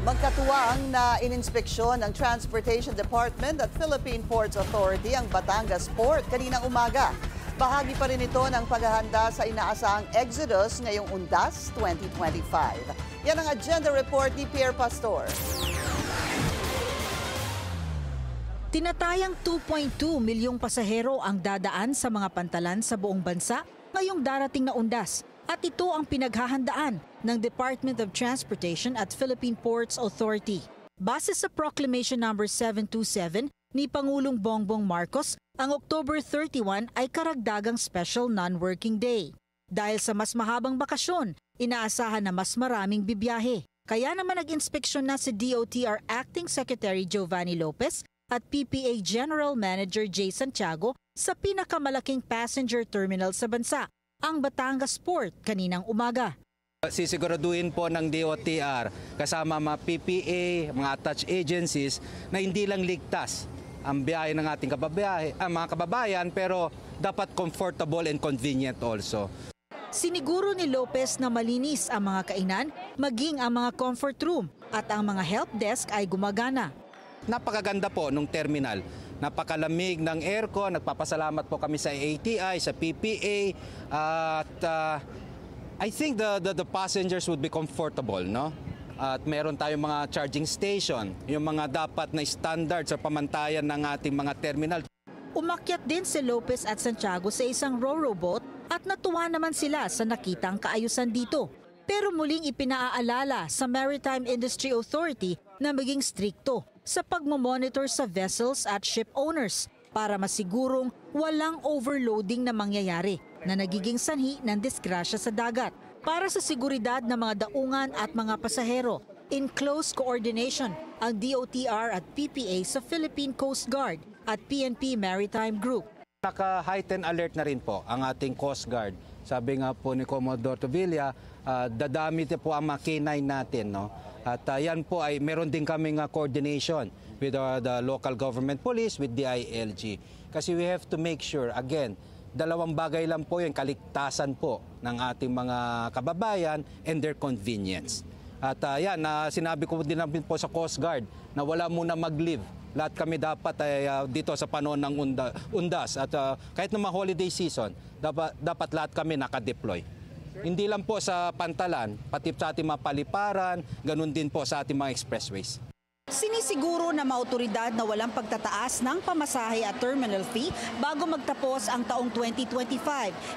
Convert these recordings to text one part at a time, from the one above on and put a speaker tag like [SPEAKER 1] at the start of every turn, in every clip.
[SPEAKER 1] Magkatuwang na ininspeksyon ng Transportation Department at Philippine Ports Authority ang Batangas Port kaninang umaga. Bahagi pa rin ito ng paghahanda sa inaasahang Exodus ngayong Undas 2025. Yan ang agenda report ni Pierre Pastor.
[SPEAKER 2] Tinatayang 2.2 milyong pasahero ang dadaan sa mga pantalan sa buong bansa ngayong darating na Undas. At ito ang pinaghahandaan ng Department of Transportation at Philippine Ports Authority. Base sa Proclamation No. 727 ni Pangulong Bongbong Marcos, ang October 31 ay karagdagang special non-working day. Dahil sa mas mahabang bakasyon, inaasahan na mas maraming bibiyahe. Kaya naman nag-inspeksyon na si DOTR Acting Secretary Giovanni Lopez at PPA General Manager Jay Santiago sa pinakamalaking passenger terminal sa bansa, ang Batangas Port kaninang umaga.
[SPEAKER 3] Sisiguraduhin po ng DOTR kasama mga PPA, mga attached agencies na hindi lang ligtas ang biyahe ng ating mga kababayan pero dapat comfortable and convenient also.
[SPEAKER 2] Siniguro ni Lopez na malinis ang mga kainan, maging ang mga comfort room at ang mga help desk ay gumagana.
[SPEAKER 3] Napakaganda po nung terminal. Napakalamig ng aircon. Nagpapasalamat po kami sa ATI, sa PPA. At I think the passengers would be comfortable, no? At meron tayong mga charging station, yung mga dapat na standard sa pamantayan ng ating mga terminal.
[SPEAKER 2] Umakyat din si Lopez at Santiago sa isang ro-ro boat at natuwa naman sila sa nakitang kaayusan dito. Pero muling ipinaaalala sa Maritime Industry Authority na maging strikto sa pagmamonitor sa vessels at ship owners para masigurong walang overloading na mangyayari na nagiging sanhi ng disgrasya sa dagat. Para sa seguridad ng mga daungan at mga pasahero, in close coordination ang DOTR at PPA sa Philippine Coast Guard at PNP Maritime Group.
[SPEAKER 3] Naka-heightened alert na rin po ang ating Coast Guard. Sabi nga po ni Commodore Tovilla, dadami po ang mga K9 natin, no? At yan po ay meron din kaming coordination with the local government police, with DILG. Kasi we have to make sure, again, dalawang bagay lang po yung kaligtasan po ng ating mga kababayan and their convenience. At yan, sinabi ko din namin po sa Coast Guard na wala muna mag-leave. Lahat kami dapat ay dito sa panahon ng Undas at kahit naman holiday season, dapat lahat kami nakadeploy. Hindi lang po sa pantalan, pati sa ating mga paliparan, ganun din po sa ating mga expressways.
[SPEAKER 2] Sinisiguro na maautoridad na walang pagtataas ng pamasahe at terminal fee bago magtapos ang taong 2025.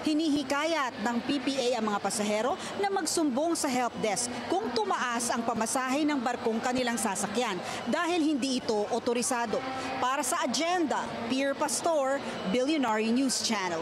[SPEAKER 2] Hinihikayat ng PPA ang mga pasahero na magsumbong sa help desk kung tumaas ang pamasahe ng barkong kanilang sasakyan dahil hindi ito otorisado. Para sa agenda, Pierre Pastor, Billionaire News Channel.